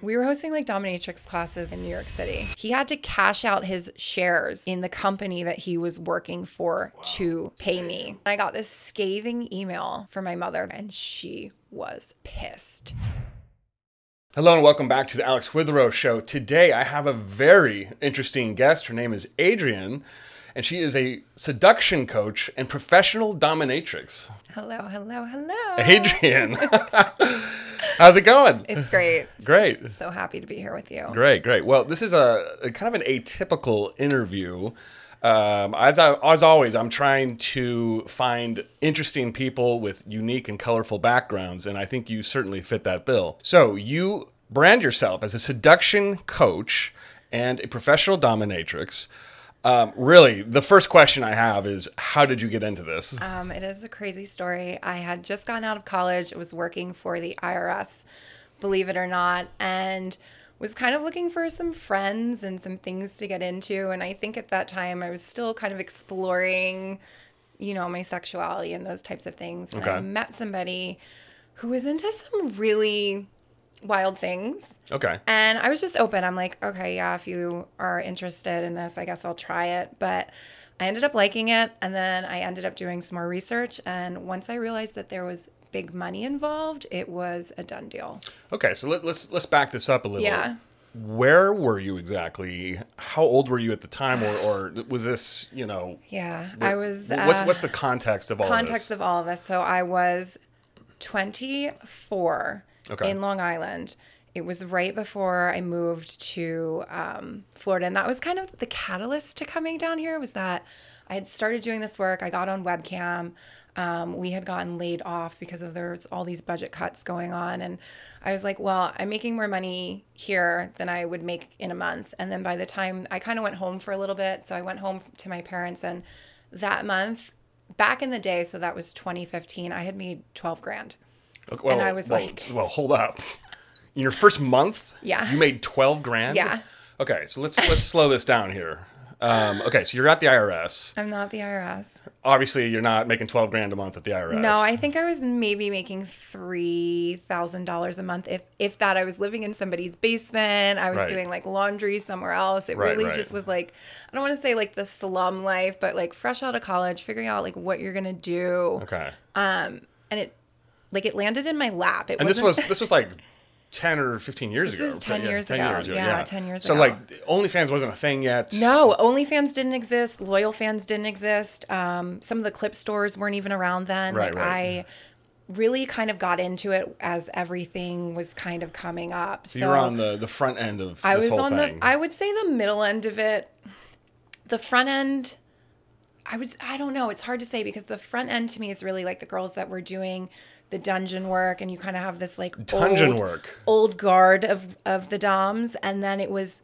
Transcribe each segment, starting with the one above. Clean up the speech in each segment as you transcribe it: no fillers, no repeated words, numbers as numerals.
We were hosting like dominatrix classes in New York City. He had to cash out his shares in the company that he was working for to pay me. I got this scathing email from my mother and she was pissed. Hello and welcome back to the Alex Withrow Show. Today I have a very interesting guest. Her name is Adrienne, and she is a seduction coach and professional dominatrix. Hello, hello, hello. Adrienne, how's it going? It's great. Great. So happy to be here with you. Great, great. Well, this is a kind of an atypical interview. As always, I'm trying to find interesting people with unique and colorful backgrounds, and I think you certainly fit that bill. So you brand yourself as a seduction coach and a professional dominatrix. Really, the first question I have is, how did you get into this? It is a crazy story. I had just gotten out of college. I was working for the IRS, believe it or not, and was kind of looking for some friends and some things to get into. And I think at that time I was still kind of exploring, you know, my sexuality and those types of things. And I met somebody who was into some really wild things. Okay. And I was just open. I'm like, okay, yeah, if you are interested in this, I guess I'll try it. But I ended up liking it. And then I ended up doing some more research. And once I realized that there was big money involved, it was a done deal. Okay, so let's back this up a little. Yeah. Where were you exactly? How old were you at the time, or was this, you know? Yeah, I was. What's the context of all of this? Context of all of this. So I was 24 in Long Island. It was right before I moved to Florida, and that was kind of the catalyst to coming down here. Was that I had started doing this work. I got on webcam. We had gotten laid off because of there's all these budget cuts going on. And I was like, well, I'm making more money here than I would make in a month. And then by the time I kind of went home for a little bit, so I went home to my parents, and that month, back in the day, so that was 2015, I had made 12 grand. Okay, well, and I was like, well, hold up. In your first month, yeah, you made 12 grand? Yeah. Okay, so let's slow this down here. Okay, so you're at the IRS. I'm not the IRS. Obviously, you're not making 12 grand a month at the IRS. No, I think I was maybe making $3,000 a month. If that, I was living in somebody's basement. I was doing like laundry somewhere else. It really just was like, I don't want to say like the slum life, but like fresh out of college, figuring out like what you're going to do. Okay. And it landed in my lap. This was like 10 or 15 years ago. This was 10 years ago. 10 years ago. Yeah, 10 years ago. ago. So like OnlyFans wasn't a thing yet? No, OnlyFans didn't exist. Loyal Fans didn't exist. Some of the clip stores weren't even around then. I really kind of got into it as everything was kind of coming up. So you were on the front end of this whole thing. I would say the middle end of it. The front end, I don't know. It's hard to say because the front end to me is really like the girls that were doing the dungeon work, and you kind of have this like old guard of the doms, and then it was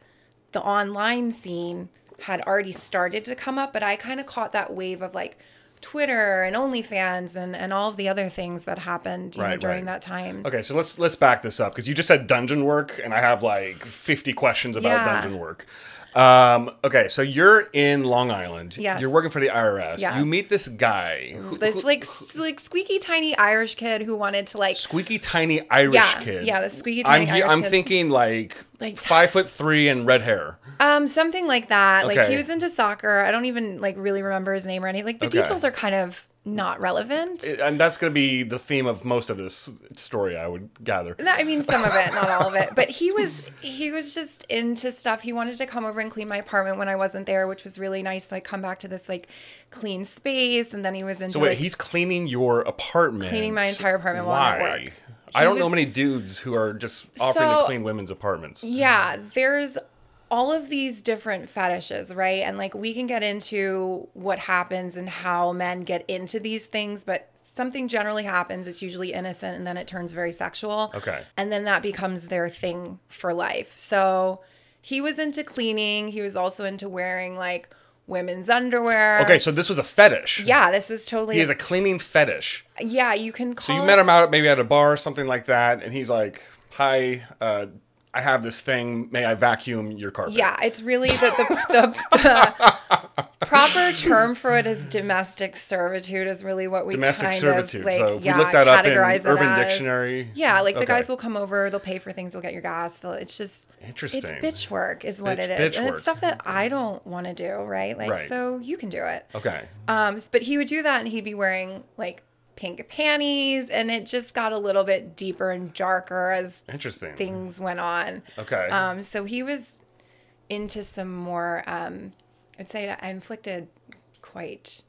the online scene had already started to come up, but I kind of caught that wave of like Twitter and OnlyFans and all of the other things that happened during that time. Okay, so let's back this up because you just said dungeon work, and I have like 50 questions about dungeon work. Okay, so you're in Long Island. Yes. You're working for the IRS. Yes. You meet this guy. This like squeaky tiny Irish kid who wanted to like... Squeaky tiny Irish kid. Yeah, the squeaky tiny Irish kid. I'm thinking like 5'3" and red hair. Something like that. Okay. Like he was into soccer. I don't even like really remember his name or anything. Like the details are kind of not relevant. And that's going to be the theme of most of this story, I would gather. I mean, some of it, not all of it. But he was just into stuff. He wanted to come over and clean my apartment when I wasn't there, which was really nice. Like come back to this like clean space. And then he was into So wait, he's cleaning your apartment. Cleaning my entire apartment while I'm at work. I don't know many dudes who are just offering to clean women's apartments. Yeah, there's all of these different fetishes, right? And like we can get into what happens and how men get into these things, but something generally happens. It's usually innocent and then it turns very sexual. Okay. And then that becomes their thing for life. So he was into cleaning. He was also into wearing like women's underwear. Okay, so this was a fetish. Yeah, this was totally... He has a cleaning fetish. Yeah, you can call So you met him out maybe at a bar or something like that, and he's like, hi, I have this thing. May I vacuum your carpet? Yeah, it's really the proper term for it is domestic servitude is really what we Domestic kind servitude. of like, So if we look that up in categorize it Urban as. Dictionary. Yeah, like the Okay. guys will come over, they'll pay for things, they'll get your gas. It's just Interesting. It's bitch work is what it is. Bitch And work. it's stuff that I don't want to do, right? Like Right. so you can do it. Okay. But he would do that and he'd be wearing like pink panties and it just got a little bit deeper and darker as Interesting. things went on. Okay. So he was into some more I'd say I inflicted quite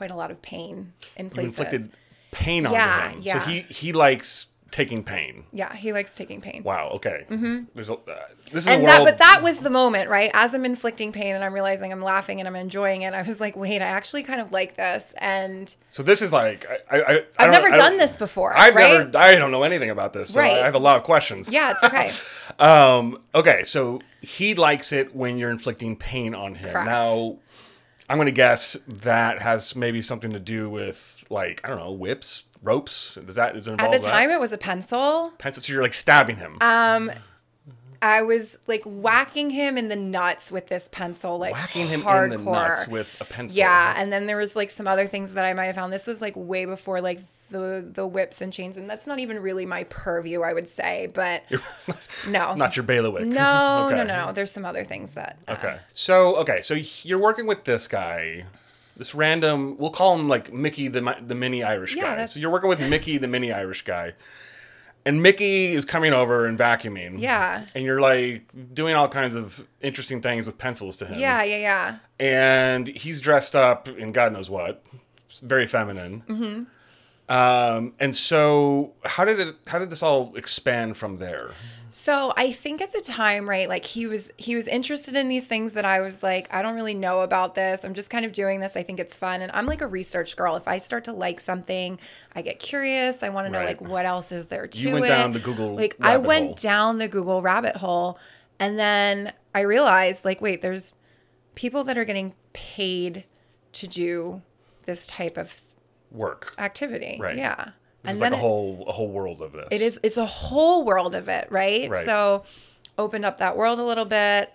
a lot of pain in You places. inflicted pain onto Yeah, him. yeah. So he likes taking pain. Yeah, he likes taking pain. Wow. Okay. Mm-hmm. There's this is And a world. but that was the moment, right? As I'm inflicting pain and I'm realizing I'm laughing and I'm enjoying it, I was like, wait, I actually kind of like this. And So this is like I've never done this before, I right? don't know anything about this, so Right. I have a lot of questions. Yeah, it's okay. Okay, so he likes it when you're inflicting pain on him. Correct. Now, I'm going to guess that has maybe something to do with, like, I don't know, whips, ropes. Is it involved? At the time, it was a pencil. Pencil. So you're like stabbing him. I was like whacking him in the nuts with this pencil, like Whacking him hardcore. in the nuts with a pencil. Yeah, and then there was like some other things that I might have found. This was like way before like the whips and chains, and that's not even really my purview, I would say. But no, Not your bailiwick. no, Okay. no. There's some other things that. Okay. So you're working with this guy, this random. We'll call him like Mickey, the mini Irish guy. that's- So you're working with Mickey, the mini Irish guy, and Mickey is coming over and vacuuming. Yeah. And you're like doing all kinds of interesting things with pencils to him. Yeah. And he's dressed up in God knows what, it's very feminine. Mm-hmm. And so how did this all expand from there? So I think at the time, right, like he was interested in these things that I was like, I don't really know about this. I'm just kind of doing this. I think it's fun. And I'm like a research girl. If I start to like something, I get curious. I want to know Right. like what else is there to it. You went down the Google like I rabbit went hole. down the Google rabbit hole and then I realized like, wait, there's people that are getting paid to do this type of Work. activity. Right. Yeah. This is like a whole world of this. It's a whole world of it, right? Right. So opened up that world a little bit,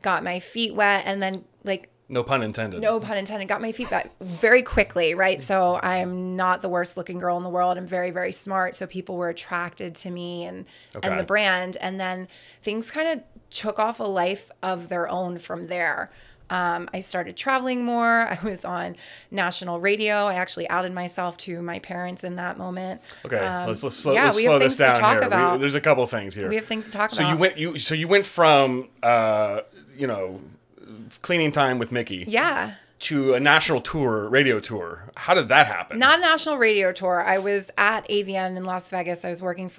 got my feet wet, and then like No pun intended. no pun intended, got my feet wet very quickly, right? So I'm not the worst looking girl in the world. I'm very, very smart. So people were attracted to me and the brand. And then things kind of took off a life of their own from there. I started traveling more. I was on national radio. I actually outed myself to my parents in that moment. Okay, let's we slow have this things to down talk here. about. There's a couple things here. We have things to talk So about. you went from cleaning time with Mickey Yeah. to a national tour, radio tour. How did that happen? Not a national radio tour. I was at AVN in Las Vegas. I was working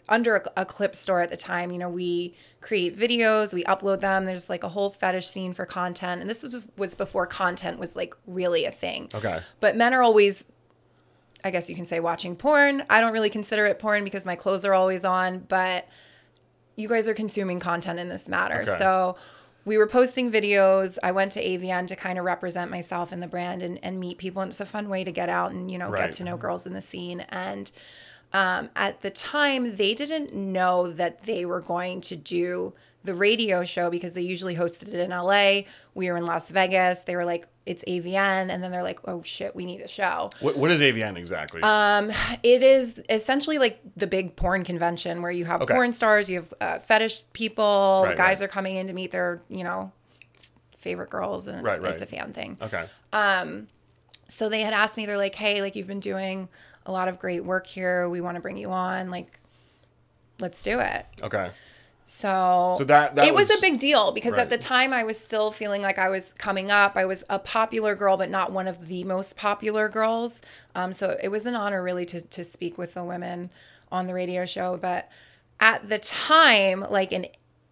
under a clip store at the time. You know, we create videos, we upload them. There's like a whole fetish scene for content. And this was before content was like really a thing. Okay. But men are always, I guess you can say, watching porn. I don't really consider it porn because my clothes are always on, but you guys are consuming content in this matter. Okay. So we were posting videos. I went to AVN to kind of represent myself and the brand and meet people. And it's a fun way to get out and, Right. get to know girls in the scene. And at the time, they didn't know that they were going to do the radio show because they usually hosted it in LA. We were in Las Vegas. They were like, it's AVN. And then they're like, oh shit, we need a show. What is AVN exactly? It is essentially like the big porn convention where you have Okay. porn stars, you have fetish people, Right, guys right. are coming in to meet their, favorite girls, and it's a fan thing. Okay. So they had asked me, they're like, hey, like you've been doing a lot of great work here. We want to bring you on. Like, let's do it. Okay. So that it was a big deal because Right. at the time I was still feeling like I was coming up. I was a popular girl, but not one of the most popular girls. So it was an honor really to speak with the women on the radio show. But at the time, like an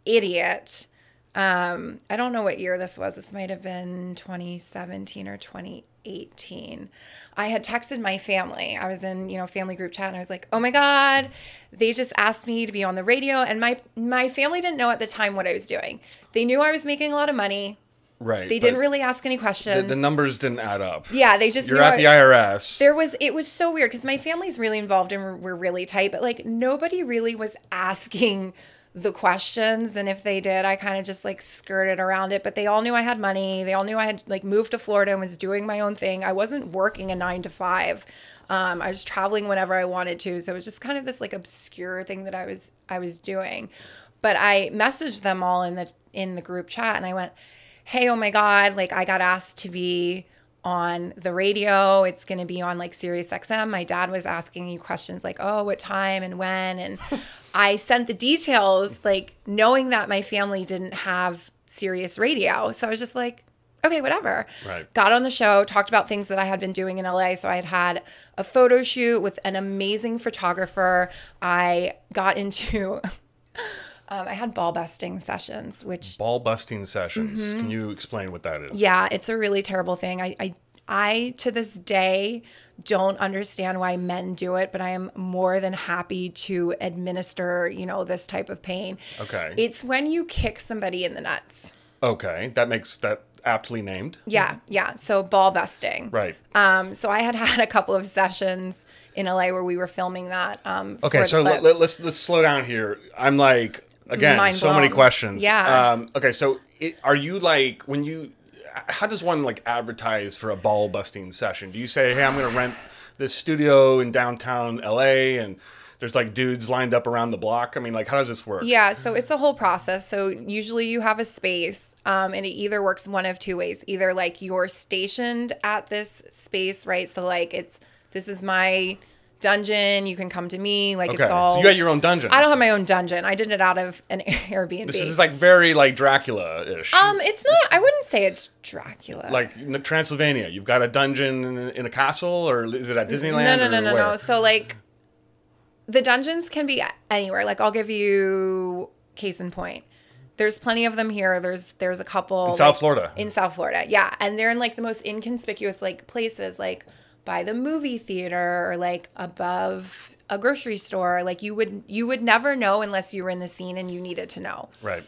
idiot, I don't know what year this was. This might have been 2017 or 2018. I had texted my family. I was in, family group chat and I was like, oh my God, they just asked me to be on the radio. And my family didn't know at the time what I was doing. They knew I was making a lot of money. Right. They didn't really ask any questions. The numbers didn't add up. Yeah, they just You're knew at the IRS. it was so weird because my family's really involved and we're really tight, but like nobody really was asking the questions. And if they did, I kind of just like skirted around it. But they all knew I had money. They all knew I had like moved to Florida and was doing my own thing. I wasn't working a 9 to 5. I was traveling whenever I wanted to. So it was just kind of this like obscure thing that I was doing. But I messaged them all in the group chat and I went, hey, oh my God, like I got asked to be on the radio. It's going to be on like Sirius XM. My dad was asking you questions like, oh, what time and when? And I sent the details, like knowing that my family didn't have Sirius radio. So I was just like, okay, whatever. Right. Got on the show, talked about things that I had been doing in LA. So I had a photo shoot with an amazing photographer. I got into... I had ball busting sessions, which... Ball busting sessions. Can you explain what that is? Yeah, it's a really terrible thing. I to this day, don't understand why men do it, but I am more than happy to administer, this type of pain. Okay. It's when you kick somebody in the nuts. Okay. That makes that aptly named. Yeah. So ball busting. Right. So I had a couple of sessions in LA where we were filming that. Okay, so let's slow down here. I'm like... Again, Mind so many blown. questions. Yeah. Okay, so are you like, how does one like advertise for a ball busting session? Do you say, hey, I'm going to rent this studio in downtown LA and there's like dudes lined up around the block? I mean, like, how does this work? Yeah, so it's a whole process. So usually you have a space and it either works one of two ways. Either like you're stationed at this space, right? So like this is my dungeon, you can come to me, like Okay. it's all... So you got your own dungeon. I don't have my own dungeon. I did it out of an Airbnb. This is like very like Dracula-ish. It's not, I wouldn't say it's Dracula. Like in Transylvania, you've got a dungeon in a castle, or is it at Disneyland? No. So like the dungeons can be anywhere. Like I'll give you case in point. There's plenty of them here. There's a couple in South Florida. In South Florida, yeah, and they're in like the most inconspicuous like places, like by the movie theater or like above a grocery store. Like you would never know unless you were in the scene and you needed to know. Right.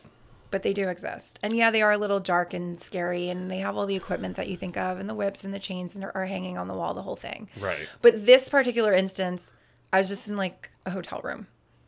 But they do exist. And yeah, they are a little dark and scary and they have all the equipment that you think of and the whips and the chains and are hanging on the wall, the whole thing. Right. But this particular instance, I was just in like a hotel room.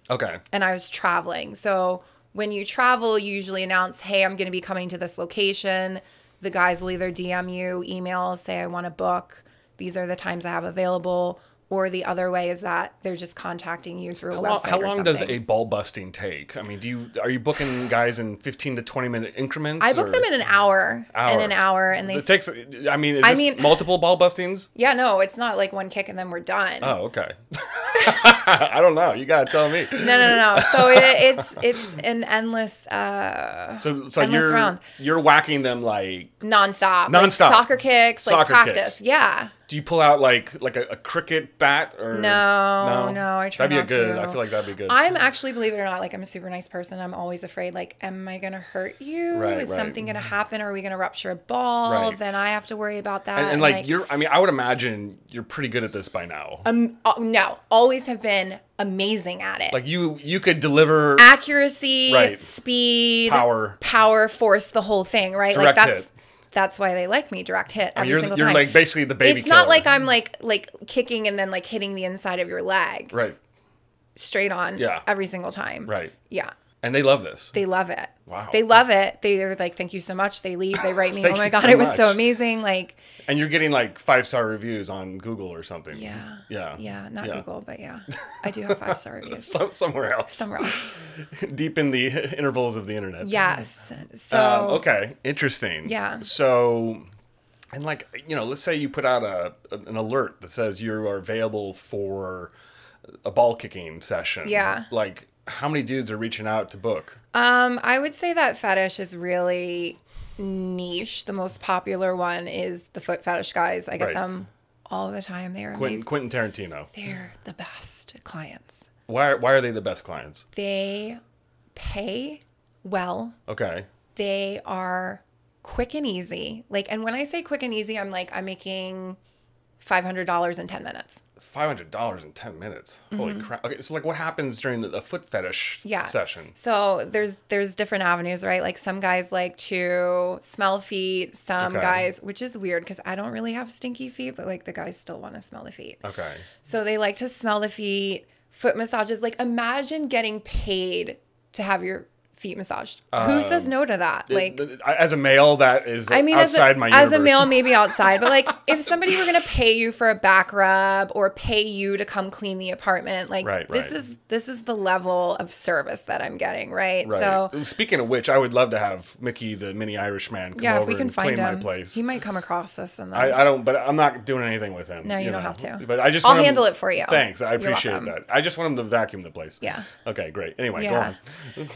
Okay. And I was traveling. So when you travel, you usually announce, hey, I'm going to be coming to this location. The guys will either DM you, email, say I want to book. These are the times I have available. Or the other way is that they're just contacting you through a website. How or long something. does a ball busting take? I mean, are you booking guys in 15 to 20 minute increments? I book them in an hour. And they it takes. I mean, is this multiple ball bustings? Yeah, no, it's not like one kick and then we're done. Oh, okay. I don't know. You gotta tell me. No. So it's an endless. So endless round. You're whacking them like nonstop. Nonstop. Like soccer kicks, like practice. Kicks. Yeah. Do you pull out like a cricket bat or no? I try that'd not be a good. to. I feel like that'd be good. I'm actually, believe it or not, like I'm a super nice person. I'm always afraid. Like, am I gonna hurt you? Is something gonna happen? Are we gonna rupture a ball? Right. Then I have to worry about that. And like you're. I mean, I would imagine you're pretty good at this by now. No, always have been amazing at it. Like you could deliver accuracy, speed, power, force, the whole thing, right? Direct like hit. That's why they like me, direct hit every single time. You're like basically the baby It's killer. not like I'm like kicking and then like hitting the inside of your leg. Right. Straight on. Yeah. Every single time. Right. Yeah. And they love this. They love it. Wow. They love it. They're like, thank you so much. They leave. They write me, oh my God, so it was much. so amazing. Like. And you're getting like 5-star reviews on Google or something. Yeah. Yeah. Yeah. Not Google, but yeah. I do have 5-star reviews. Somewhere else. Deep in the intervals of the internet. Yes. So. Okay. Interesting. Yeah. So. And like, let's say you put out an alert that says you are available for a ball kicking session. Yeah. Like, how many dudes are reaching out to book? I would say that fetish is really niche. The most popular one is the foot fetish guys. I get them all the time. They are amazing. Quentin Tarantino. They're the best clients. Why are they the best clients? They pay well. Okay. They are quick and easy. Like, and when I say quick and easy, I'm making $500 in 10 minutes. $500 in 10 minutes. Holy crap. Okay, so like what happens during the foot fetish session? So there's different avenues, right? Like some guys like to smell feet, some guys, which is weird because I don't really have stinky feet, but like the guys still want to smell the feet. Okay. So they like to smell the feet, foot massages. Like imagine getting paid to have your feet massaged. Who says no to that? Like, as a male, that is outside my universe. As a male, maybe outside, but like if somebody were going to pay you for a back rub or pay you to come clean the apartment, like this is the level of service that I'm getting, right? So speaking of which, I would love to have Mickey, the mini Irishman, come over and clean my place. He might come across this, and I don't, but I'm not doing anything with him. No, you don't have to. But I'll handle it for you. Thanks, I appreciate that. I just want him to vacuum the place. Yeah. Okay, great. Anyway, go on.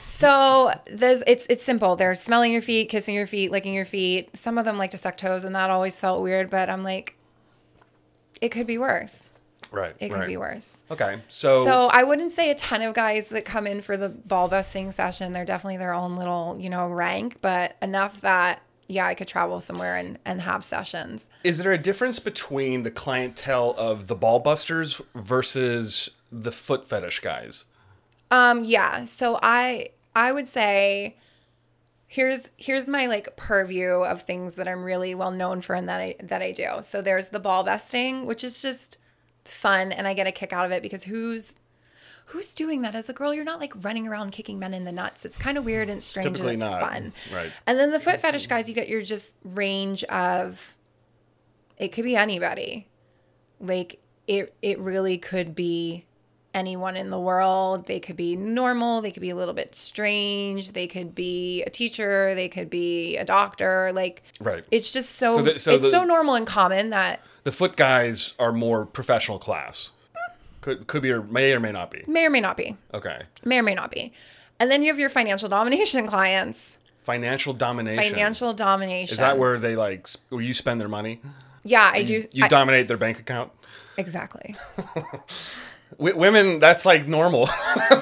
So it's simple. They're smelling your feet, kissing your feet, licking your feet. Some of them like to suck toes, and that always felt weird. But I'm like, it could be worse. Right. It could be worse. Okay. So I wouldn't say a ton of guys that come in for the ball busting session. They're definitely their own little, rank, but enough that, I could travel somewhere and have sessions. Is there a difference between the clientele of the ball busters versus the foot fetish guys? Yeah. So I would say here's my like purview of things that I'm really well known for and that I do. So there's the ball busting, which is just fun, and I get a kick out of it because who's doing that as a girl? You're not like running around kicking men in the nuts. It's kind of weird and strange. Typically and it's not. Fun. Right. And then the foot fetish guys, you get your just range of, it could be anybody. Like it really could be anyone in the world. They could be normal. They could be a little bit strange. They could be a teacher. They could be a doctor. Like, right. It's just so so normal and common that the foot guys are more professional class. Could be or may not be. May or may not be. Okay. May or may not be. And then you have your financial domination clients. Financial domination. Financial domination. Is that where they where you spend their money? Yeah, I do. You dominate their bank account? Exactly. Women, that's like normal.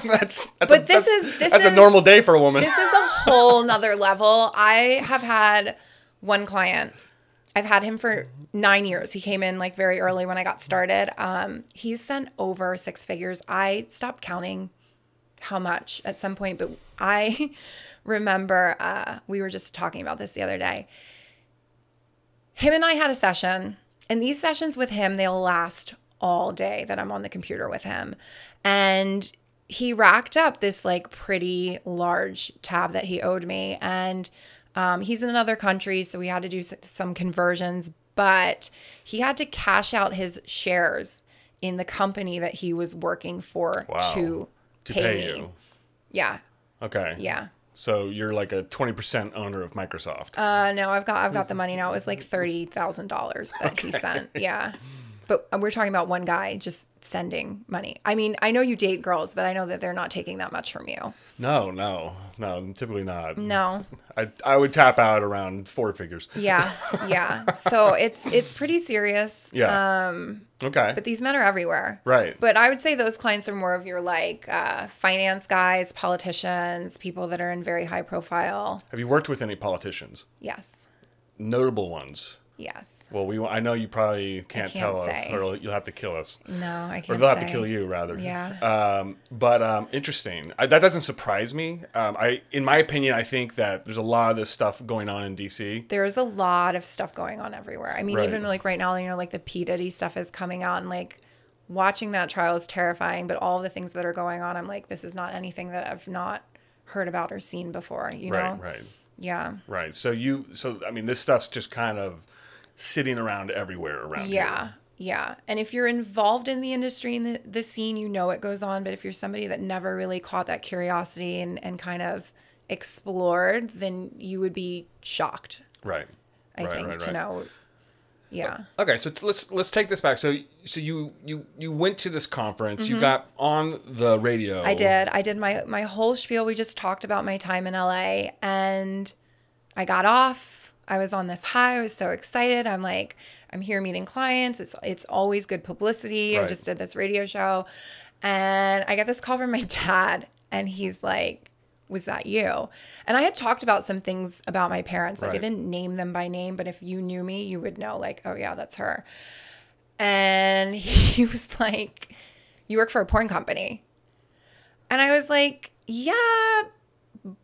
that's a normal day for a woman. This is a whole nother level. I have had one client. I've had him for 9 years. He came in like very early when I got started. He's sent over 6 figures. I stopped counting how much at some point, but I remember we were just talking about this the other day. Him and I had a session, and these sessions with him, they'll last all day that I'm on the computer with him. And he racked up this like pretty large tab that he owed me. And he's in another country, so we had to do some conversions, but he had to cash out his shares in the company that he was working for to pay me. You. Yeah. Okay. Yeah. So you're like a 20% owner of Microsoft. No, I've got the money now. It was like $30,000 that he sent. Yeah. But we're talking about one guy just sending money. I mean, I know you date girls, but I know that they're not taking that much from you. No, typically not. No. I would tap out around 4 figures. Yeah. So it's pretty serious. Yeah. Okay. But these men are everywhere. Right. But I would say those clients are more of your like finance guys, politicians, people that are in very high profile. Have you worked with any politicians? Yes. Notable ones? Yes. Well, I know you probably can't tell us, say. or you'll have to kill us. No, I can't. Or they'll have to kill you, rather. Yeah. But interesting. That doesn't surprise me. In my opinion, I think that there's a lot of this stuff going on in DC. There's a lot of stuff going on everywhere. I mean, Right. even like right now, like the P. Diddy stuff is coming out, and like watching that trial is terrifying. But all of the things that are going on, I'm like, this is not anything that I've not heard about or seen before. You know? Right. Yeah. Right. So I mean, this stuff's just kind of sitting around everywhere around here. Yeah. And if you're involved in the industry and the scene, you know it goes on. But if you're somebody that never really caught that curiosity and kind of explored, then you would be shocked. Right. I think to know. Yeah. Okay, so let's take this back. So you went to this conference. Mm-hmm. You got on the radio. I did my whole spiel. We just talked about my time in LA, and I got off. I was on this high. I was so excited. I'm like, I'm here meeting clients. It's always good publicity. Right. I just did this radio show, and I get this call from my dad, and he's like, was that you? And I had talked about some things about my parents. Like, right. I didn't name them by name, but if you knew me, you would know, like, oh yeah, that's her. And he was like, you work for a porn company? And I was like, yeah,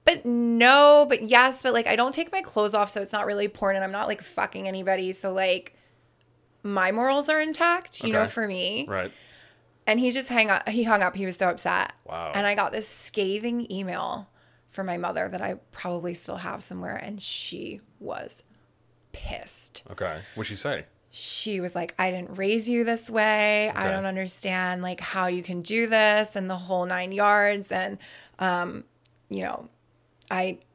but no, but yes, but like, I don't take my clothes off, so it's not really porn, and I'm not like fucking anybody. So like, my morals are intact, you know, for me. Right. And he just hung up. He was so upset. Wow. And I got this scathing email from my mother that I probably still have somewhere. And she was pissed. Okay. What'd she say? She was like, I didn't raise you this way. Okay. I don't understand like how you can do this and the whole 9 yards. And, you know,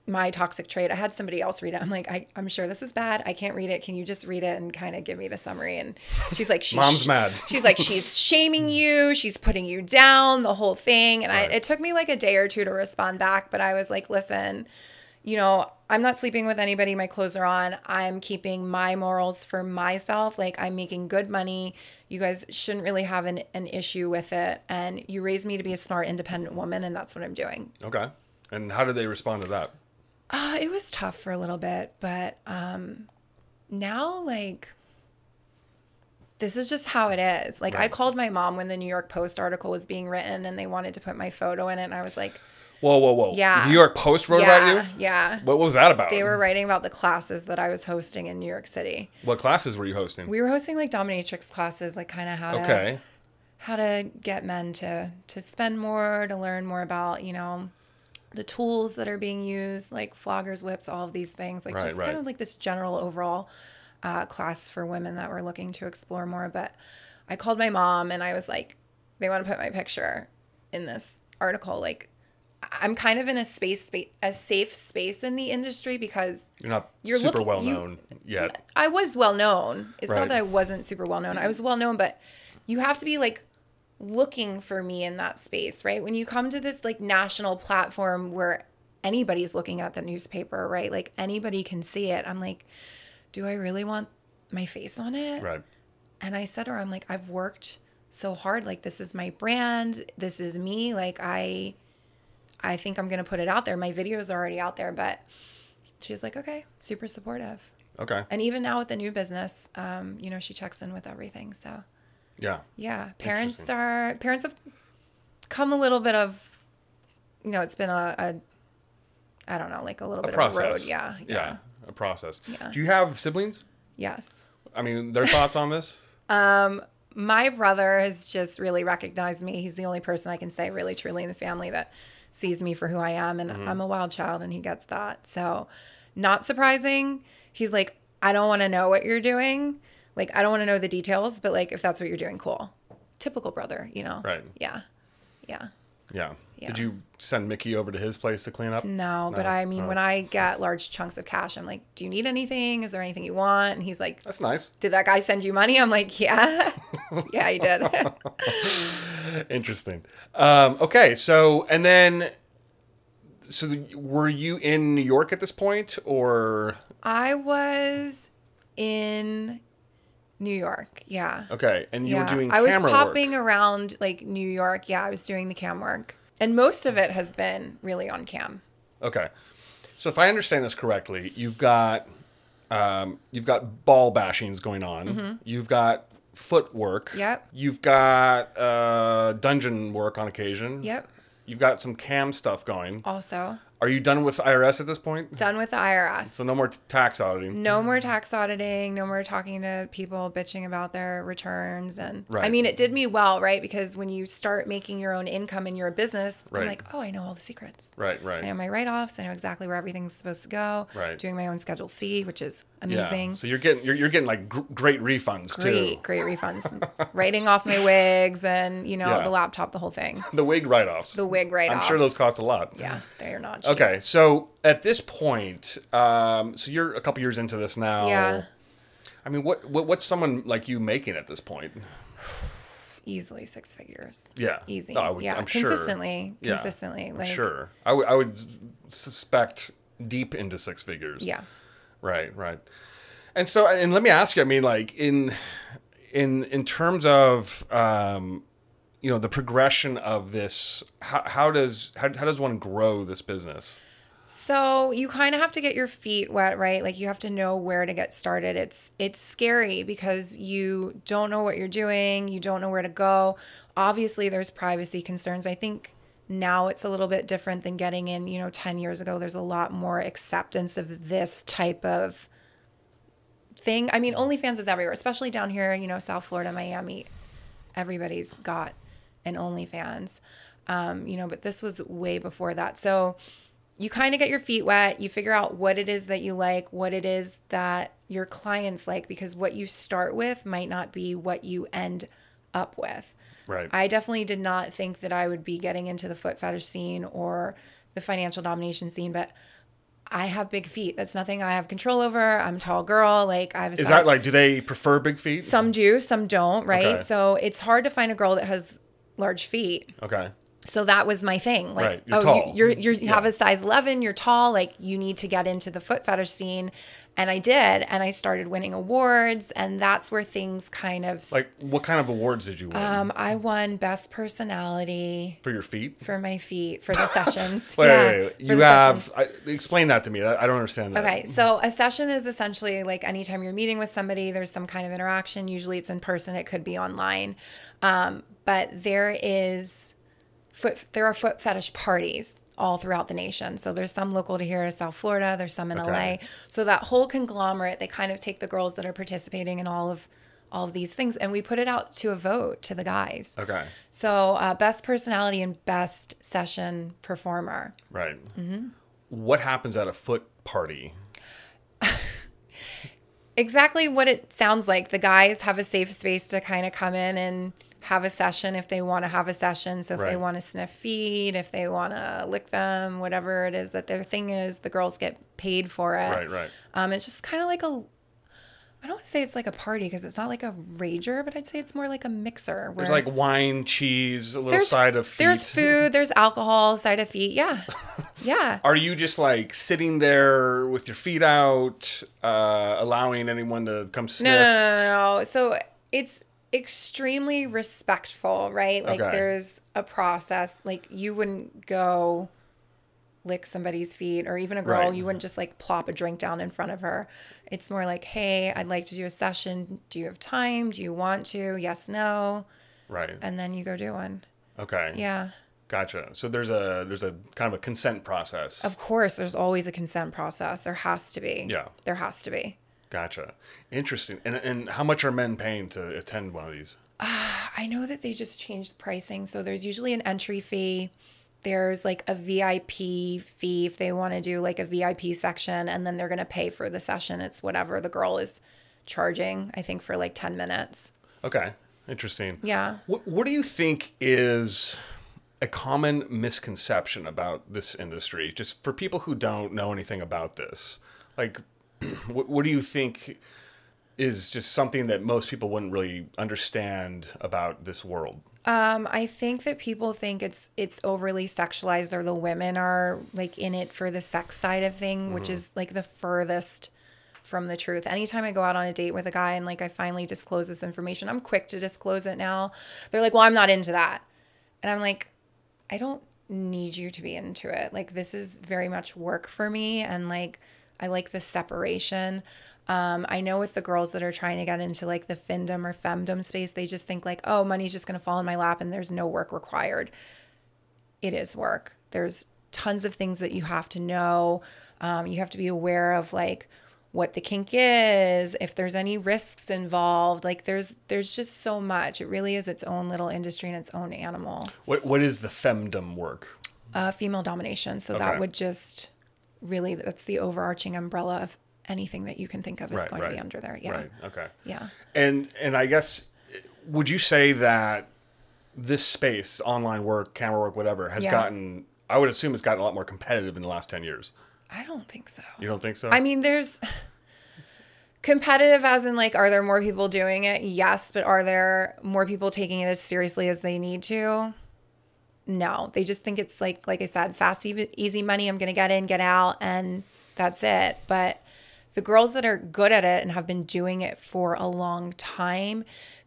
my toxic trait, I had somebody else read it. I'm like, I'm sure this is bad. I can't read it. Can you just read it and kind of give me the summary? And she's like, Mom's mad. She's like, she's shaming you. She's putting you down, the whole thing. And it took me like a day or two to respond back. But I was like, listen, you know, I'm not sleeping with anybody. My clothes are on. I'm keeping my morals for myself. Like, I'm making good money. You guys shouldn't really have an issue with it. And you raised me to be a smart, independent woman. And that's what I'm doing. Okay. And how did they respond to that? It was tough for a little bit, but now, like, this is just how it is. Like, I called my mom when the New York Post article was being written, and they wanted to put my photo in it, and I was like, Whoa. Yeah. New York Post wrote about you? Yeah. What was that about? They were writing about the classes that I was hosting in New York City. What classes were you hosting? We were hosting, like, Dominatrix classes, like, kind of how to get men to spend more, to learn more about, you know, the tools that are being used, like floggers, whips, all of these things, like kind of like this general overall class for women that were looking to explore more. But I called my mom and I was like, they want to put my picture in this article. Like, I'm kind of in a safe space in the industry because you're not super well known yet. I was well known. It's not that I wasn't super well known. I was well known, but you have to be like looking for me in that space, right? When you come to this like national platform where anybody's looking at the newspaper, right? Like anybody can see it. I'm like, do I really want my face on it? Right. And I said to her, I'm like, I've worked so hard. Like, this is my brand. This is me. Like, I think I'm going to put it out there. My videos are already out there, but she was like, okay, super supportive. Okay. And even now with the new business, you know, she checks in with everything. So yeah. Parents have come a little bit of, you know, it's been I don't know, like a little bit process. of a road. Yeah. A process. Yeah. Do you have siblings? Yes. I mean, their thoughts on this? My brother has just really recognized me. He's the only person I can say really truly in the family that sees me for who I am. And I'm a wild child and he gets that. So not surprising. He's like, I don't want to know what you're doing. Like, I don't want to know the details, but like, if that's what you're doing, cool. Typical brother, you know? Right. Yeah. Did you send Mickey over to his place to clean up? No, but I mean, when I get large chunks of cash, I'm like, do you need anything? Is there anything you want? And he's like, that's nice. Did that guy send you money? I'm like, yeah. Yeah, he did. Interesting. Okay. So were you in New York at this point or? I was in New York. Yeah. Okay. And you were doing camera work. I was popping around like New York. Yeah. I was doing the cam work. And most of it has been really on cam. Okay. So if I understand this correctly, you've got ball bashings going on. Mm-hmm. You've got footwork. Yep. You've got dungeon work on occasion. Yep. You've got some cam stuff going. Also. Are you done with IRS at this point? Done with the IRS. So no more tax auditing. No more tax auditing. No more talking to people bitching about their returns. And right. I mean, it did me well, right? Because when you start making your own income and you're a business, I'm like, oh, I know all the secrets. Right. I know my write-offs. I know exactly where everything's supposed to go. Right. Doing my own Schedule C, which is amazing. Yeah. So you're getting like great refunds too. Great refunds. Writing off my wigs and the laptop, the whole thing. The wig write-offs. I'm sure those cost a lot. Yeah, they are not cheap. Okay, so at this point, so you're a couple years into this now. Yeah. I mean, what's someone like you making at this point? Easily 6 figures. Yeah. Easy. No, I'm sure. Consistently. I'm sure. I would suspect deep into 6 figures. Yeah. Right. And so, and let me ask you, I mean, like in terms of, the progression of this, how does one grow this business? So you kind of have to get your feet wet, right? Like you have to know where to get started. It's scary because you don't know what you're doing. You don't know where to go. Obviously there's privacy concerns. I think now it's a little bit different than getting in, 10 years ago. There's a lot more acceptance of this type of thing. I mean, OnlyFans is everywhere, especially down here, South Florida, Miami. Everybody's got an OnlyFans, but this was way before that. So you kind of get your feet wet. You figure out what it is that you like, what it is that your clients like, because what you start with might not be what you end up with. Right. I definitely did not think that I would be getting into the foot fetish scene or the financial domination scene, but I have big feet. That's nothing I have control over. I'm a tall girl. Like I have a Is that like, do they prefer big feet? Some do, some don't, right? Okay. So it's hard to find a girl that has large feet. Okay. So that was my thing. Like, right. You're tall. You have a size 11, you're tall, like you need to get into the foot fetish scene. And I did. And I started winning awards. And that's where things kind of... Like, what kind of awards did you win? I won Best Personality. For your feet? For my feet, for the sessions. Wait. You have... explain that to me. I don't understand that. Okay. So a session is essentially like anytime you're meeting with somebody, there's some kind of interaction. Usually it's in person. It could be online. But there are foot fetish parties all throughout the nation. So there's some local to here in South Florida. There's some in LA. So that whole conglomerate, they kind of take the girls that are participating in all of these things, and we put it out to a vote to the guys. Okay. So best personality and best session performer. Right. Mm-hmm. What happens at a foot party? Exactly what it sounds like. The guys have a safe space to kind of come in and have a session if they want to have a session. So if they want to sniff feet, if they want to lick them, whatever it is that their thing is, the girls get paid for it. Right. It's just kind of like I don't want to say it's like a party because it's not like a rager, but I'd say it's more like a mixer. There's like wine, cheese, a little side of feet. There's food, there's alcohol, side of feet. Yeah. Yeah. Are you just like sitting there with your feet out, allowing anyone to come sniff? No. So it's extremely respectful, right? Like there's a process. Like you wouldn't go lick somebody's feet, or even a girl, you wouldn't just like plop a drink down in front of her. It's more like, hey, I'd like to do a session. Do you have time? Do you want to? Yes, no. Right. And then you go do one. Okay. Yeah. Gotcha. So there's a kind of a consent process. Of course, there's always a consent process. There has to be. Yeah. There has to be. Gotcha. Interesting. And how much are men paying to attend one of these? I know that they just changed pricing. So there's usually an entry fee. There's like a VIP fee if they want to do like a VIP section, and then they're going to pay for the session. It's whatever the girl is charging, I think, for like 10 minutes. Okay. Interesting. Yeah. What do you think is a common misconception about this industry, just for people who don't know anything about this? Like, what do you think is just something that most people wouldn't really understand about this world? I think that people think it's overly sexualized, or the women are like in it for the sex side of thing, which is like the furthest from the truth. Anytime I go out on a date with a guy and like I finally disclose this information, I'm quick to disclose it now. They're like, well, I'm not into that. And I'm like, I don't need you to be into it. Like, this is very much work for me. And like, I like the separation. I know with the girls that are trying to get into like the findom or femdom space, they just think like, oh, money's just going to fall in my lap and there's no work required. It is work. There's tons of things that you have to know. You have to be aware of like what the kink is, if there's any risks involved. Like there's just so much. It really is its own little industry and its own animal. What is the femdom work? Female domination. So that would just really, that's the overarching umbrella of anything that you can think of is going to be under there. Yeah. Right. Okay. Yeah. And I guess, would you say that this space, online work, camera work, whatever, has gotten, I would assume it's gotten a lot more competitive in the last 10 years? I don't think so. You don't think so? I mean, there's competitive as in like, are there more people doing it? Yes. But are there more people taking it as seriously as they need to? No. They just think it's like I said, fast, easy money. I'm going to get in, get out, and that's it. But the girls that are good at it and have been doing it for a long time,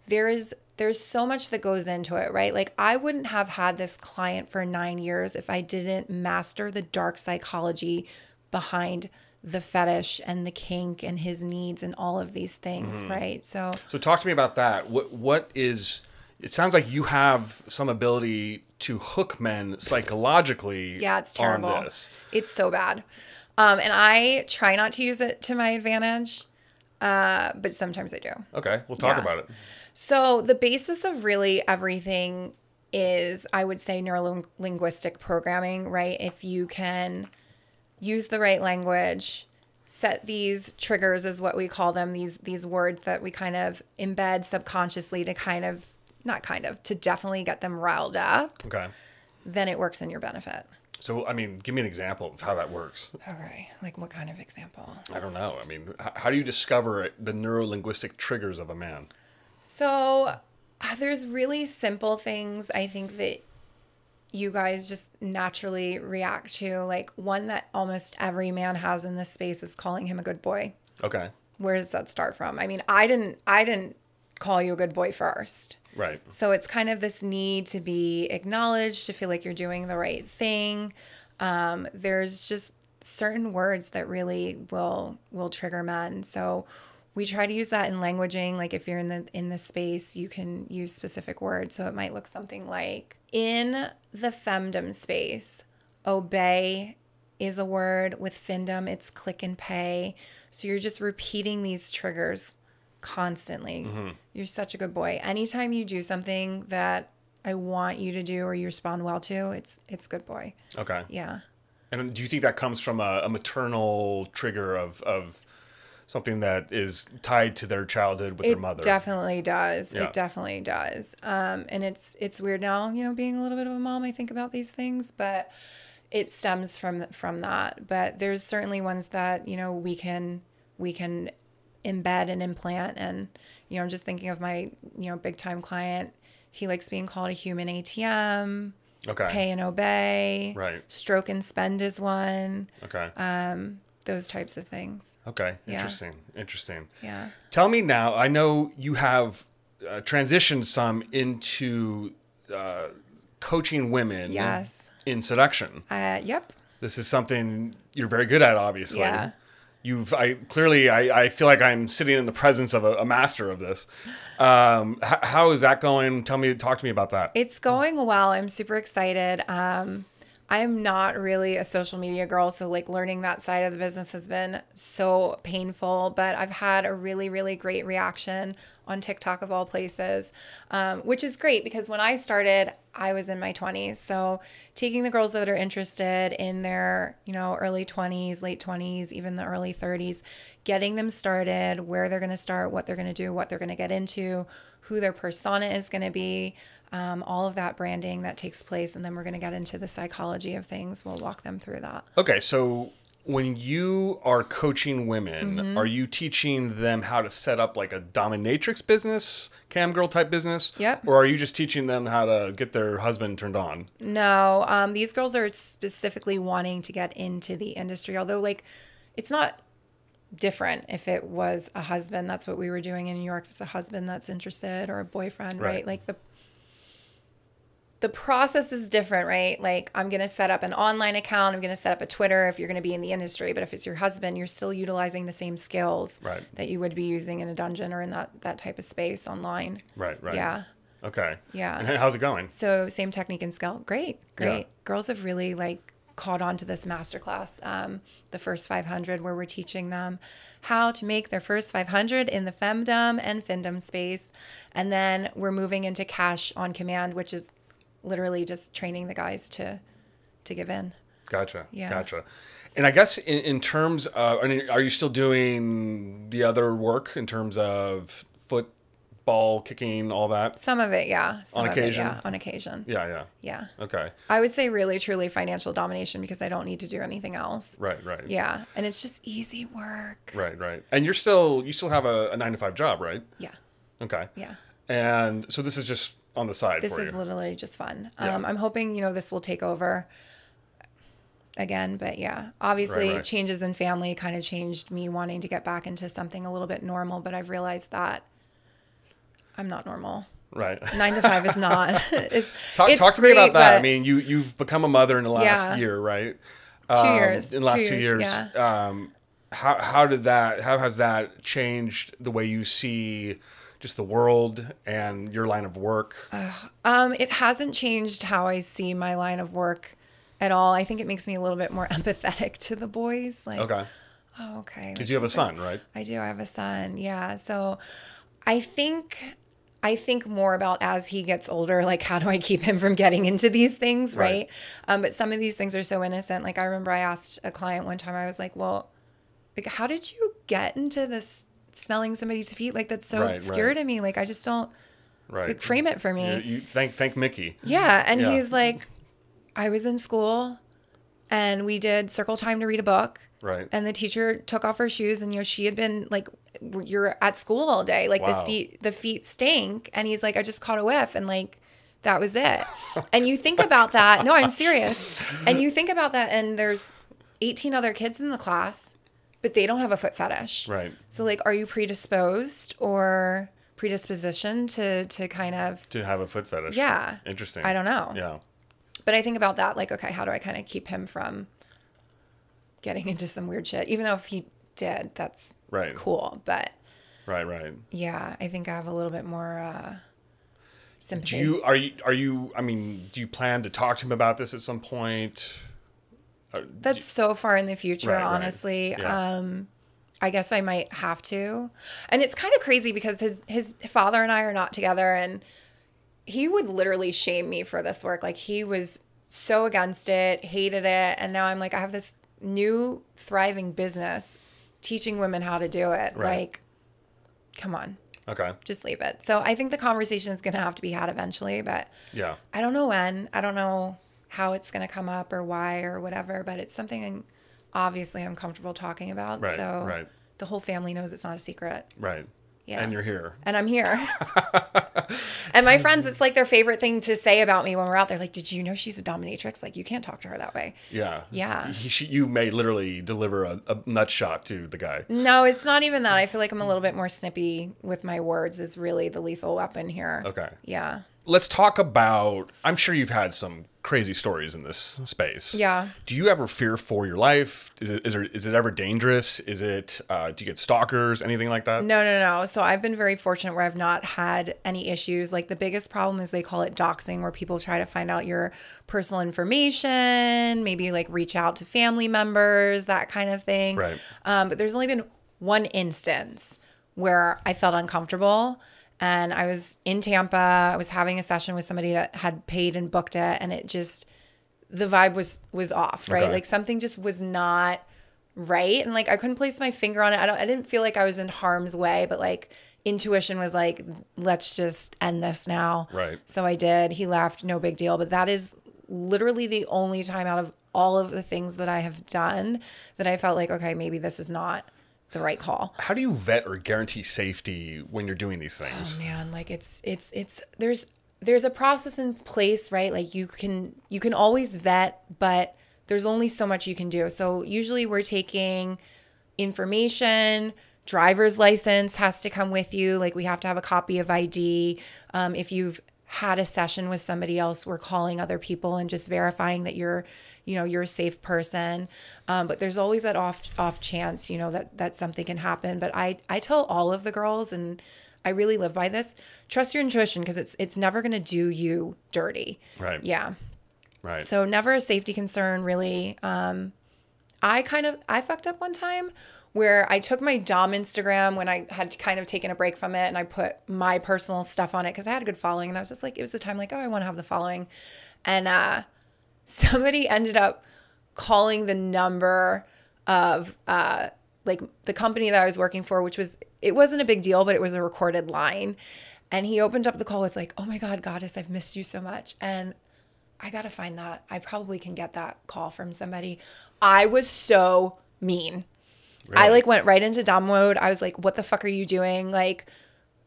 there's so much that goes into it, right? Like I wouldn't have had this client for 9 years if I didn't master the dark psychology behind the fetish and the kink and his needs and all of these things, right? So talk to me about that. What is, it sounds like you have some ability to hook men psychologically. Yeah, it's terrible. On this. It's so bad. And I try not to use it to my advantage, but sometimes I do. Okay, we'll talk about it. So the basis of really everything is, I would say, neurolinguistic programming, right? If you can use the right language, set these triggers is what we call them, these words that we kind of embed subconsciously to to definitely get them riled up. Okay. Then it works in your benefit. So, I mean, give me an example of how that works. Okay. Like what kind of example? I don't know. I mean, how do you discover the neurolinguistic triggers of a man? So there's really simple things I think that you guys just naturally react to. Like one that almost every man has in this space is calling him a good boy. Okay. Where does that start from? I mean, I didn't call you a good boy first. Right. So it's kind of this need to be acknowledged, to feel like you're doing the right thing. There's just certain words that really will trigger men. So we try to use that in languaging. Like if you're in the space, you can use specific words. So it might look something like, in the femdom space, obey is a word. With findom, it's click and pay. So you're just repeating these triggers constantly. Mm-hmm. You're such a good boy. Anytime you do something that I want you to do or you respond well to, it's good boy. Okay. Yeah. And do you think that comes from a maternal trigger of something that is tied to their childhood with their mother? It definitely does. Yeah. It definitely does. And it's weird now, being a little bit of a mom, I think about these things, but it stems from that. But there's certainly ones that, we can embed and implant. And, I'm just thinking of my, big time client. He likes being called a human ATM. Okay. Pay and obey. Right. Stroke and spend is one. Okay. Those types of things. Okay. Yeah. Interesting. Yeah. Tell me now, I know you have transitioned some into coaching women. Yes. In seduction. Yep. This is something you're very good at, obviously. Yeah. I feel like I'm sitting in the presence of a master of this. How is that going? Talk to me about that. It's going well. I'm super excited. I'm not really a social media girl, so like learning that side of the business has been so painful, but I've had a really, really great reaction on TikTok of all places, which is great because when I started, I was in my 20s. So taking the girls that are interested in their, early 20s, late 20s, even the early 30s, getting them started, where they're going to start, what they're going to do, what they're going to get into, who their persona is going to be, all of that branding that takes place. And then we're going to get into the psychology of things. We'll walk them through that. Okay. So when you are coaching women, Mm-hmm. are you teaching them how to set up like a dominatrix business, cam girl type business? Yep. Or are you just teaching them how to get their husband turned on? No, these girls are specifically wanting to get into the industry, although like it's not different if it was a husband. That's what we were doing in New York. If it's a husband that's interested or a boyfriend, right? Like the process is different, right? Like I'm going to set up an online account. I'm going to set up a Twitter if you're going to be in the industry. But if it's your husband, you're still utilizing the same skills that you would be using in a dungeon or in that type of space online. Right. Yeah. Okay. Yeah. And how's it going? So same technique and skill. Great. Yeah. Girls have really caught on to this masterclass, the first 500, where we're teaching them how to make their first 500 in the femdom and findom space. And then we're moving into cash on command, which is literally just training the guys to give in. Gotcha. Yeah. Gotcha. And I guess in terms of, are you still doing the other work in terms of football, kicking, all that? Some of it, yeah. On occasion? On occasion. Yeah. Yeah. Okay. I would say really, truly financial domination because I don't need to do anything else. Right. Yeah. And it's just easy work. Right. And you still have a 9-to-5 job, right? Yeah. Okay. Yeah. And so this is just on the side This for you. is literally just fun. Yeah. I'm hoping, this will take over again, but yeah, obviously Right. changes in family kind of changed me wanting to get back into something a little bit normal, but I've realized that I'm not normal. Right. 9 to 5 is not. Talk to me about that. I mean, you've become a mother in the last year, right? 2 years. In the last 2 years. Yeah. How has that changed the way you see just the world and your line of work? It hasn't changed how I see my line of work at all. I think it makes me a little bit more empathetic to the boys. Like, okay. Oh, okay. Because you have a son, right? I do. I have a son. Yeah. So I think I think more about as he gets older, like how do I keep him from getting into these things, right? But some of these things are so innocent. Like I remember I asked a client one time, I was like, well, like how did you get into this smelling somebody's feet? Like that's so obscure to me. Like I just don't like frame it for me. You thank Mickey. Yeah. And he's like, I was in school and we did circle time to read a book. Right. And the teacher took off her shoes and, she had been like, you're at school all day. Like the feet stink. And he's like, I just caught a whiff. And like, that was it. And you think about that. No, I'm serious. And you think about that. And there's 18 other kids in the class, but they don't have a foot fetish. Right. So like, are you predisposed or predisposition to kind of. To have a foot fetish. Yeah. Interesting. I don't know. Yeah. But I think about that. Like, okay, how do I kind of keep him from getting into some weird shit? Even though if he did, that's cool. But right. Yeah, I think I have a little bit more sympathy. Do you plan to talk to him about this at some point? That's so far in the future, honestly. Yeah. I guess I might have to. And it's kind of crazy because his father and I are not together, and he would literally shame me for this work. Like he was so against it, hated it, and now I'm like, I have this new thriving business teaching women how to do it. Like, come on. Okay. Just leave it. So I think the conversation is going to have to be had eventually, but yeah, I don't know when. I don't know how it's going to come up or why or whatever, but it's something obviously I'm comfortable talking about. So the whole family knows it's not a secret. Right. Yeah. And you're here. And I'm here. And my friends, it's like their favorite thing to say about me when we're out there. Like, did you know she's a dominatrix? Like, you can't talk to her that way. Yeah. Yeah. You may literally deliver a nut shot to the guy. No, it's not even that. I feel like I'm a little bit more snippy with my words is really the lethal weapon here. Okay. Yeah. Let's talk about, I'm sure you've had some crazy stories in this space. Yeah. Do you ever fear for your life? Is it ever dangerous? Is it, do you get stalkers, anything like that? No. So I've been very fortunate where I've not had any issues. Like the biggest problem is they call it doxing, where people try to find out your personal information, maybe like reach out to family members, that kind of thing. Right. But there's only been one instance where I felt uncomfortable. And I was in Tampa. I was having a session with somebody that had paid and booked it. And it just, the vibe was off, right? Okay. Like something just was not right. And like, I couldn't place my finger on it. I didn't feel like I was in harm's way, but like intuition was like, let's just end this now. Right. So I did. He left, no big deal. But that is literally the only time out of all of the things that I have done that I felt like, okay, maybe this is not the right call. How do you vet or guarantee safety when you're doing these things? Oh man, like it's there's a process in place, right? Like you can always vet, but there's only so much you can do. So usually we're taking information, driver's license has to come with you. Like we have to have a copy of ID. If you've had a session with somebody else, we're calling other people and just verifying that you're a safe person. But there's always that off chance, that something can happen. But I tell all of the girls, and I really live by this, trust your intuition because it's never going to do you dirty. Right. Yeah. Right. So never a safety concern really. I fucked up one time where I took my Dom Instagram when I had kind of taken a break from it and I put my personal stuff on it because I had a good following and I was just like, it was the time like, oh, I want to have the following. And somebody ended up calling the number of like the company that I was working for, it wasn't a big deal, but it was a recorded line. And he opened up the call with like, oh my God, Goddess, I've missed you so much. And I got to find that. I probably can get that call from somebody. I was so mean. Really? I like went right into Dom mode. I was like, what the fuck are you doing? Like,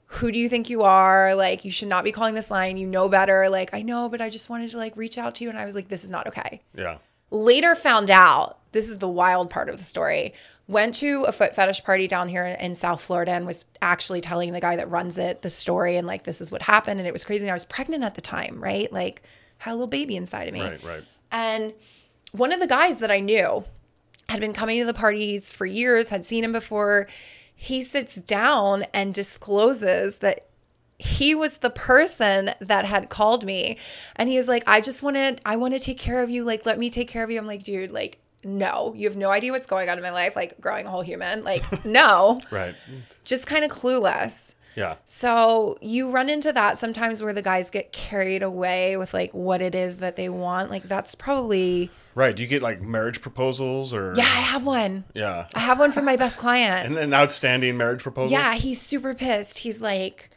who do you think you are? Like, you should not be calling this line. You know better. Like, I know, but I just wanted to like reach out to you. And I was like, this is not okay. Yeah. Later found out, this is the wild part of the story, went to a foot fetish party down here in South Florida and was actually telling the guy that runs it the story. And like, this is what happened. And it was crazy. And I was pregnant at the time, right? Like, had a little baby inside of me. Right. And one of the guys that I knew had been coming to the parties for years, had seen him before. He sits down and discloses that he was the person that had called me. And he was like, I want to take care of you. Like, let me take care of you. I'm like, dude, like, no, you have no idea what's going on in my life, like growing a whole human. Like, no. Right. Just kind of clueless. Yeah. So you run into that sometimes where the guys get carried away with like what it is that they want. Like that's probably... Right. Do you get like marriage proposals or... Yeah, I have one. Yeah. I have one from my best client. And an outstanding marriage proposal? Yeah, he's super pissed. He's like,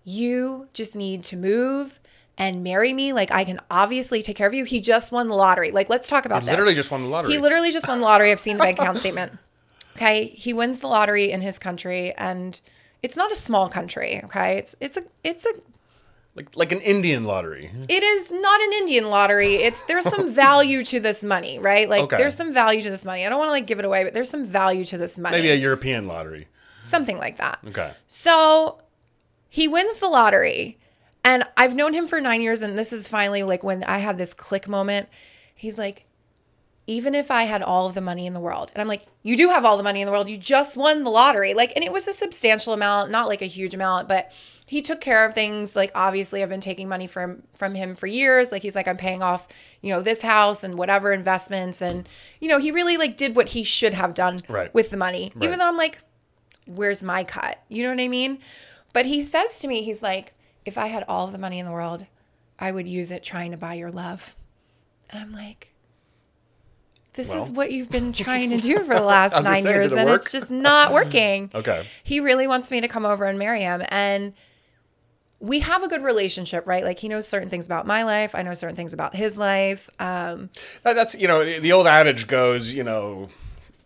you just need to move and marry me. Like, I can obviously take care of you. He just won the lottery. Like, let's talk about this. He literally just won the lottery. He literally just won the lottery. I've seen the bank account statement. Okay. He wins the lottery in his country, and it's not a small country. Okay. It's a like an Indian lottery. It is not an Indian lottery. There's some value to this money, right? Like there's some value to this money. I don't want to like give it away, but there's some value to this money. Maybe a European lottery. Something like that. Okay. So he wins the lottery, and I've known him for 9 years, and this is finally like when I had this click moment. He's like, even if I had all of the money in the world, and I'm like, you do have all the money in the world. You just won the lottery. Like, and it was a substantial amount, not like a huge amount, but he took care of things. Like, obviously I've been taking money from him for years. Like, he's like, I'm paying off, this house and whatever investments. And, he really like did what he should have done with the money, even though I'm like, where's my cut? You know what I mean? But he says to me, he's like, if I had all of the money in the world, I would use it trying to buy your love. And I'm like, this is what you've been trying to do for the last 9 years, and it's just not working. Okay. He really wants me to come over and marry him. And we have a good relationship, right? Like, he knows certain things about my life. I know certain things about his life. That's, the old adage goes,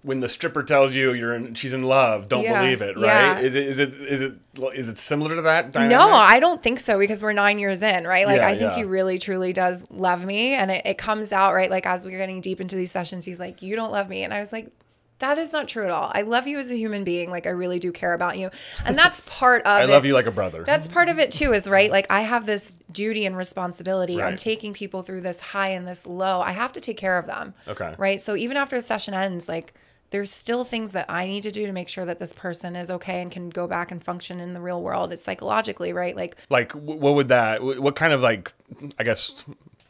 when the stripper tells you she's in love, don't believe it, right? Yeah. Is it similar to that dynamic? No, I don't think so, because we're 9 years in, right? Like, I think he really truly does love me, and it comes out, right? Like, as we're getting deep into these sessions, he's like, you don't love me. And I was like, that is not true at all. I love you as a human being. Like, I really do care about you. And that's part of it. I love you like a brother. That's part of it too, is right. Like, I have this duty and responsibility. Right. I'm taking people through this high and this low. I have to take care of them. Okay. Right. So even after the session ends, like, there's still things that I need to do to make sure that this person is okay and can go back and function in the real world. It's psychologically, right? Like what kind of like, I guess,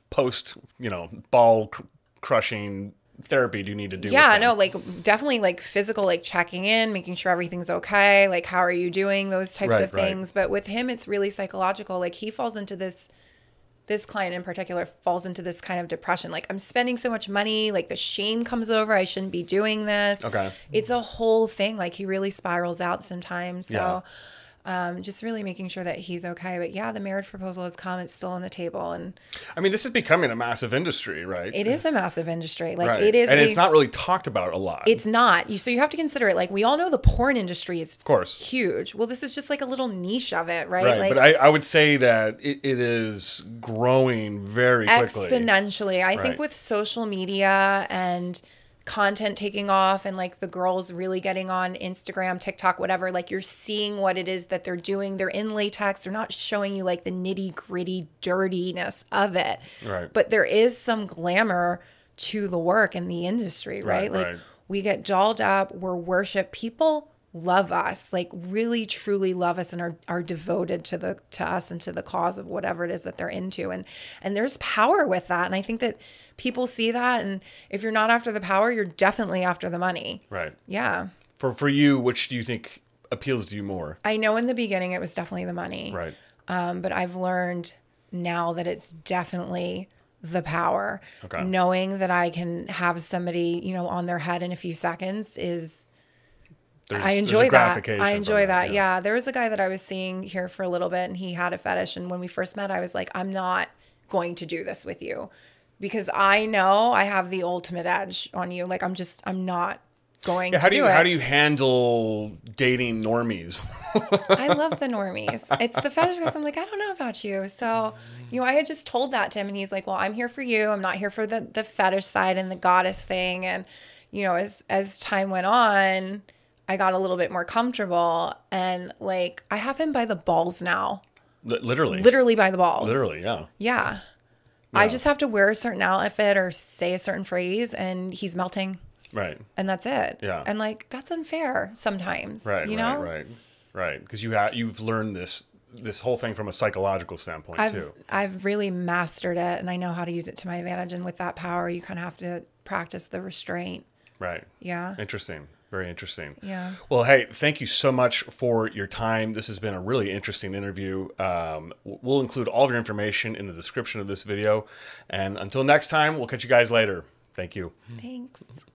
post, ball crushing therapy do you need to do? Yeah, no, like definitely like physical, like checking in, making sure everything's okay. Like, how are you doing? Those types of things. But with him, it's really psychological. Like, he falls into this client in particular falls into this kind of depression. Like, I'm spending so much money, like the shame comes over. I shouldn't be doing this. Okay. It's a whole thing. Like, he really spirals out sometimes. So just really making sure that he's okay. But yeah, the marriage proposal has come. It's still on the table. And I mean, this is becoming a massive industry, right? It is a massive industry. Like, it is. And it's not really talked about a lot. It's not. So you have to consider it. Like, we all know the porn industry is, of course, huge. Well, this is just like a little niche of it, right? Right. Like, but I would say that it is growing very quickly. Exponentially. I think with social media and content taking off, and like the girls really getting on Instagram, TikTok, whatever, like, you're seeing what it is that they're doing. They're in latex. They're not showing you like the nitty gritty dirtiness of it. Right. But there is some glamour to the work in the industry, right? Like, we get dolled up. We're worship. People love us, like really truly love us, and are devoted to us and to the cause of whatever it is that they're into. And there's power with that. And I think that people see that. And if you're not after the power, you're definitely after the money. Right. Yeah. For you, which do you think appeals to you more? I know in the beginning it was definitely the money. Right. But I've learned now that it's definitely the power. Okay. Knowing that I can have somebody, on their head in a few seconds is... I enjoy that. I enjoy that. Yeah. There was a guy that I was seeing here for a little bit, and he had a fetish. And when we first met, I was like, I'm not going to do this with you, because I know I have the ultimate edge on you. Like, I'm not going to do it. How do you handle dating normies? I love the normies. It's the fetish, because I'm like, I don't know about you. So, I had just told that to him, and he's like, well, I'm here for you. I'm not here for the fetish side and the goddess thing. And, as time went on, I got a little bit more comfortable, and like, I have him by the balls now. Literally by the balls. Literally, yeah. Yeah. I just have to wear a certain outfit or say a certain phrase, and he's melting. Right. And that's it. Yeah. And like, that's unfair sometimes. Right. Right. Because you've learned this whole thing from a psychological standpoint too. I've really mastered it, and I know how to use it to my advantage. And with that power, you kind of have to practice the restraint. Right. Yeah. Interesting. Very interesting. Yeah. Well, hey, thank you so much for your time. This has been a really interesting interview. We'll include all of your information in the description of this video. And until next time, we'll catch you guys later. Thank you. Thanks.